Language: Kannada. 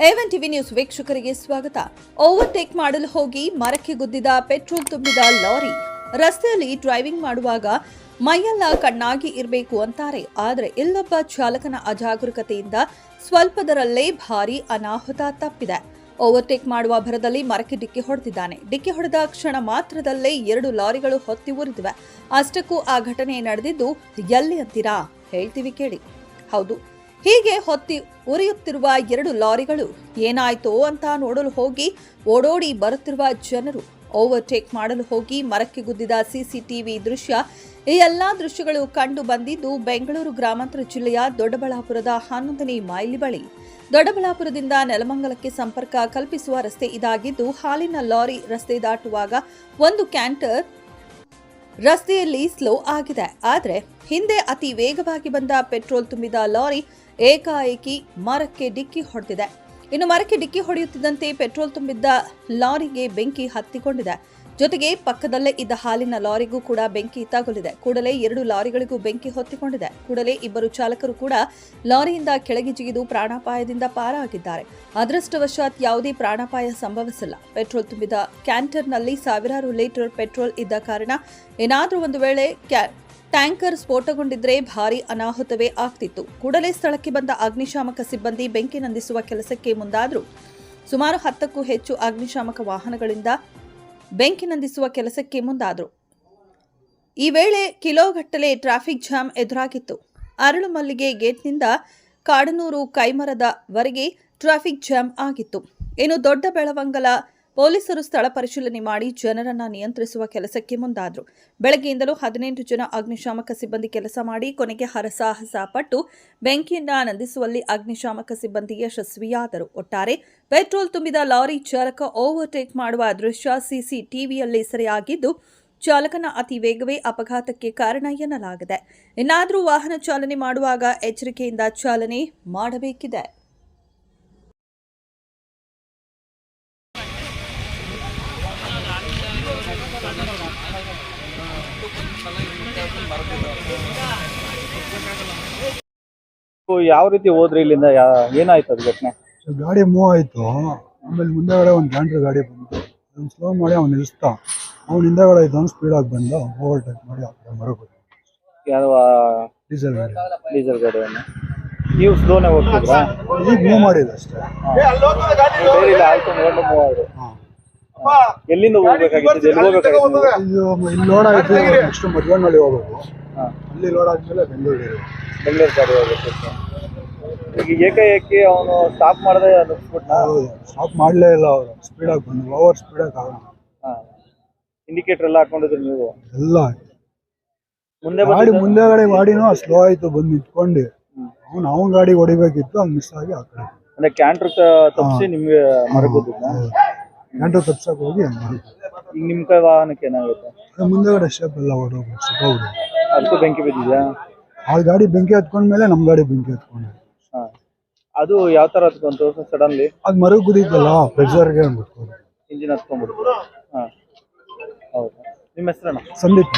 A1 ಟಿವಿ ನ್ಯೂಸ್ ವೀಕ್ಷಕರಿಗೆ ಸ್ವಾಗತ. ಓವರ್ಟೇಕ್ ಮಾಡಲು ಹೋಗಿ ಮರಕ್ಕೆ ಗುದ್ದಿದ ಪೆಟ್ರೋಲ್ ತುಂಬಿದ ಲಾರಿ. ರಸ್ತೆಯಲ್ಲಿ ಡ್ರೈವಿಂಗ್ ಮಾಡುವಾಗ ಮೈಯೆಲ್ಲ ಕಣ್ಣಾಗಿ ಇರಬೇಕು ಅಂತಾರೆ. ಆದರೆ ಇಲ್ಲೊಬ್ಬ ಚಾಲಕನ ಅಜಾಗರೂಕತೆಯಿಂದ ಸ್ವಲ್ಪದರಲ್ಲೇ ಭಾರೀ ಅನಾಹುತ ತಪ್ಪಿದೆ. ಓವರ್ಟೇಕ್ ಮಾಡುವ ಭರದಲ್ಲಿ ಮರಕ್ಕೆ ಡಿಕ್ಕಿ ಹೊಡೆದಿದ್ದಾನೆ. ಡಿಕ್ಕಿ ಹೊಡೆದ ಕ್ಷಣ ಮಾತ್ರದಲ್ಲೇ 2 ಲಾರಿಗಳು ಹೊತ್ತಿ ಉರಿದಿವೆ. ಅಷ್ಟಕ್ಕೂ ಆ ಘಟನೆ ನಡೆದಿದ್ದು ಎಲ್ಲಿ ಅಂತೀರಾ? ಹೇಳ್ತೀವಿ ಕೇಳಿ. ಹೌದು, ಹೀಗೆ ಹೊತ್ತಿ ಉರಿಯುತ್ತಿರುವ 2 ಲಾರಿಗಳು ಏನಾಯ್ತೋ ಅಂತ ನೋಡಲು ಹೋಗಿ ಓಡೋಡಿ ಬರುತ್ತಿರುವ ಜನರು. ಓವರ್ಟೇಕ್ ಮಾಡಲು ಹೋಗಿ ಮರಕ್ಕೆ ಗುದ್ದಿದ ಸಿಸಿಟಿವಿ ದೃಶ್ಯ. ಈ ಎಲ್ಲಾ ದೃಶ್ಯಗಳು ಕಂಡು ಬಂದಿದ್ದು ಬೆಂಗಳೂರು ಗ್ರಾಮಾಂತರ ಜಿಲ್ಲೆಯ ದೊಡ್ಡಬಳ್ಳಾಪುರದ 11ನೇ ಮೈಲಿ ಬಳಿ. ದೊಡ್ಡಬಳ್ಳಾಪುರದಿಂದ ನೆಲಮಂಗಲಕ್ಕೆ ಸಂಪರ್ಕ ಕಲ್ಪಿಸುವ ರಸ್ತೆ ಇದಾಗಿದ್ದು, ಹಾಲಿನ ಲಾರಿ ರಸ್ತೆ ದಾಟುವಾಗ ಒಂದು ಕ್ಯಾಂಟರ್ ರಸ್ತೆಯಲ್ಲಿ ಸ್ಲೋ ಆಗಿದೆ. ಆದರೆ ಹಿಂದೆ ಅತಿ ವೇಗವಾಗಿ ಬಂದ ಪೆಟ್ರೋಲ್ ತುಂಬಿದ ಲಾರಿ ಏಕಾಏಕಿ ಮರಕ್ಕೆ ಡಿಕ್ಕಿ ಹೊಡೆದಿದೆ. ಇನ್ನು ಮರಕ್ಕೆ ಡಿಕ್ಕಿ ಹೊಡೆಯುತ್ತಿದ್ದಂತೆ ಪೆಟ್ರೋಲ್ ತುಂಬಿದ್ದ ಲಾರಿಗೆ ಬೆಂಕಿ ಹತ್ತಿಕೊಂಡಿದೆ. ಜೊತೆಗೆ ಪಕ್ಕದಲ್ಲೇ ಇದ್ದ ಹಾಲಿನ ಲಾರಿಗೂ ಕೂಡ ಬೆಂಕಿ ತಗುಲಿದೆ. ಕೂಡಲೇ 2 ಲಾರಿಗಳಿಗೂ ಬೆಂಕಿ ಹೊತ್ತಿಕೊಂಡಿದೆ. ಕೂಡಲೇ ಇಬ್ಬರು ಚಾಲಕರು ಕೂಡ ಲಾರಿಯಿಂದ ಕೆಳಗೆ ಜಿಗಿದು ಪ್ರಾಣಾಪಾಯದಿಂದ ಪಾರಾಗಿದ್ದಾರೆ. ಅದೃಷ್ಟವಶಾತ್ ಯಾವುದೇ ಪ್ರಾಣಾಪಾಯ ಸಂಭವಿಸಿಲ್ಲ. ಪೆಟ್ರೋಲ್ ತುಂಬಿದ ಕ್ಯಾಂಟರ್ನಲ್ಲಿ ಸಾವಿರಾರು ಲೀಟರ್ ಪೆಟ್ರೋಲ್ ಇದ್ದ ಕಾರಣ ಏನಾದರೂ ಒಂದು ವೇಳೆ ಟ್ಯಾಂಕರ್ ಸ್ಫೋಟಗೊಂಡಿದ್ರೆ ಭಾರೀ ಅನಾಹುತವೇ ಆಗ್ತಿತ್ತು. ಕೂಡಲೇ ಸ್ಥಳಕ್ಕೆ ಬಂದ ಅಗ್ನಿಶಾಮಕ ಸಿಬ್ಬಂದಿ ಬೆಂಕಿ ನಂದಿಸುವ ಕೆಲಸಕ್ಕೆ ಮುಂದಾದರು. ಸುಮಾರು 10ಕ್ಕೂ ಹೆಚ್ಚು ಅಗ್ನಿಶಾಮಕ ವಾಹನಗಳಿಂದ ಬೆಂಕಿ ನಂದಿಸುವ ಕೆಲಸಕ್ಕೆ ಮುಂದಾದರು. ಈ ವೇಳೆ ಕಿಲೋಗಟ್ಟಲೆ traffic jam ಎದುರಾಗಿತ್ತು. Aralumallige ಗೇಟ್ನಿಂದ ಕಾಡನೂರು ಕೈಮರದವರೆಗೆ traffic jam ಆಗಿತ್ತು. ಇನ್ನು ದೊಡ್ಡ ಬೆಳವಂಗಲ ಪೊಲೀಸರು ಸ್ಥಳ ಪರಿಶೀಲನೆ ಮಾಡಿ ಜನರನ್ನ ನಿಯಂತ್ರಿಸುವ ಕೆಲಸಕ್ಕೆ ಮುಂದಾದರು. ಬೆಳಗ್ಗೆಯಿಂದಲೂ 18 ಜನ ಅಗ್ನಿಶಾಮಕ ಸಿಬ್ಬಂದಿ ಕೆಲಸ ಮಾಡಿ ಕೊನೆಗೆ ಹರಸಾಹಸ ಪಟ್ಟು ಬೆಂಕಿಯನ್ನ ನಂದಿಸುವಲ್ಲಿ ಅಗ್ನಿಶಾಮಕ ಸಿಬ್ಬಂದಿ ಯಶಸ್ವಿಯಾದರು. ಒಟ್ಟಾರೆ ಪೆಟ್ರೋಲ್ ತುಂಬಿದ ಲಾರಿ ಚಾಲಕ ಓವರ್ಟೇಕ್ ಮಾಡುವ ದೃಶ್ಯ ಸಿಸಿಟಿವಿಯಲ್ಲಿ ಸೆರೆಯಾಗಿದ್ದು, ಚಾಲಕನ ಅತಿ ವೇಗವೇ ಅಪಘಾತಕ್ಕೆ ಕಾರಣ ಎನ್ನಲಾಗಿದೆ. ಇನ್ನಾದರೂ ವಾಹನ ಚಾಲನೆ ಮಾಡುವಾಗ ಎಚ್ಚರಿಕೆಯಿಂದ ಚಾಲನೆ ಮಾಡಬೇಕಿದೆ. ಯಾವ ರೀತಿ ಹೋದ್ರಿ ಇಲ್ಲಿಂದ? ಏನಾಯ್ತು ಅದು ಘಟನೆ? ಗಾಡಿ ಮೂವ್ ಆಯ್ತು. ಆಮೇಲೆ ಮುಂದೆಗಡೆ ಒಂದು ಕ್ಯಾಂಟರ್ ಗಾಡಿ ಬಂತು. ಅದನ್ನ ಸ್ಲೋ ಮಾಡಿ ಅವ್ನು ನಿಲ್ಲಿಸ್ತಾ, ಅವ್ನು ಹಿಂದೆಗಡೆ ಇದ್ದವನು ಸ್ಪೀಡ್ ಆಗಿ ಬಂದು ಓವರ್ಟೇಕ್ ಮಾಡಿ ಆ ಕಡೆ ಮರಕ್ಕೆ ಯಾವ ಡೀಸೆಲ್ ಗಾಡಿ. ಡೀಸೆಲ್ ಗಾಡಿಯನ್ನು ನೀವು ಸ್ಲೋನೇ ಹೋಗ್ತಿದ್ರಾ? ಈಗ ಮೂವ್ ಮಾಡಿದೆ ಅಷ್ಟೇ. ಎಲ್ಲಿಂದ ಹೋಗ್ಬೇಕಾಗಿತ್ತು? ಎಲ್ಲಿ ಹೋಗ್ಬೇಕಾಗಿತ್ತು? ಇದು ಇಲ್ಲಿ ಲೋಡ್ ಆಯ್ತು. ನೆಕ್ಸ್ಟ್ ಮಧ್ಯಾಹ್ನಳ್ಳಿ ಹೋಗ್ಬೇಕು. ಅಲ್ಲಿ ಲೋಡ್ ಆದ್ಮೇಲೆ ಬೆಂಗಳೂರು ಗಾಡಿ ಹೋಗ್ಬೇಕು. ಈಗ ಏಕಾಏಕಿ ಅವನು ಸ್ಟಾಪ್ ಮಾಡದೆ ಸ್ಟಾಪ್ ಮಾಡಲೇ ಇಲ್ಲ. ಅವರು ಸ್ಪೀಡ್ ಆಗಿ ಬಂದು ಓವರ್ ಸ್ಪೀಡ್ ಆಗಿ ಕಾರಣ. ಇಂಡಿಕೇಟರ್ ಎಲ್ಲ ಹಾಕೊಂಡಿದ್ರು ನೀವು? ಎಲ್ಲ ಮುಂದೆ ಮುಂದೆಗಡೆ ಗಾಡಿನೂ ಸ್ಲೋ ಆಯ್ತು. ಬಂದು ನಿಂತ್ಕೊಂಡು ಅವನ ಗಾಡಿ ಹೊಡಿಬೇಕಿತ್ತು, ಅದು ಮಿಸ್ ಆಗಿ ಆ ಕಡೆ ಅಂದ್ರೆ ಕ್ಯಾಂಟರ್ ತಪ್ಪಿಸಿ ನಿಮ್ಗೆ ಮರಗುದ್ದಿದ್ದ. ಕ್ಯಾಂಟರ್ ತಪ್ಸಕ್ ಹೋಗಿ ಈಗ ನಿಮ್ ಕೈ ವಾಹನಕ್ಕೆ ಏನಾಗುತ್ತೆ? ಮುಂದೆಗಡೆ ಸ್ಟೆಪ್ ಎಲ್ಲ ಹೊರಟೋಗ್ಬಿಟ್ಟು ಅದಕ್ಕೂ ಬೆಂಕಿ ಬಿದ್ದಿದ್ಯಾ? ಆ ಗಾಡಿ ಬೆಂಕಿ ಹತ್ಕೊಂಡ್ಮೇಲೆ ನಮ್ ಗಾಡಿ ಬೆಂಕಿ ಹತ್ಕೊಂಡೆ. ಅದು ಯಾವ ತರ ಹತ್ಕೊಂತು ಸಡನ್ಲಿ? ಅದ್ ಮರ ಗುದಿತ್ತಲ್ಲ, ಪ್ರೆಷರ್ಗೆ ಇಂಜಿನ್ ಹತ್ಕೊಂಡ್ಬಿಡ್ತು. ಹೌದಾ? ನಿಮ್ಮ ಹೆಸರಣ್ಣ? ಸಂದೀಪ್.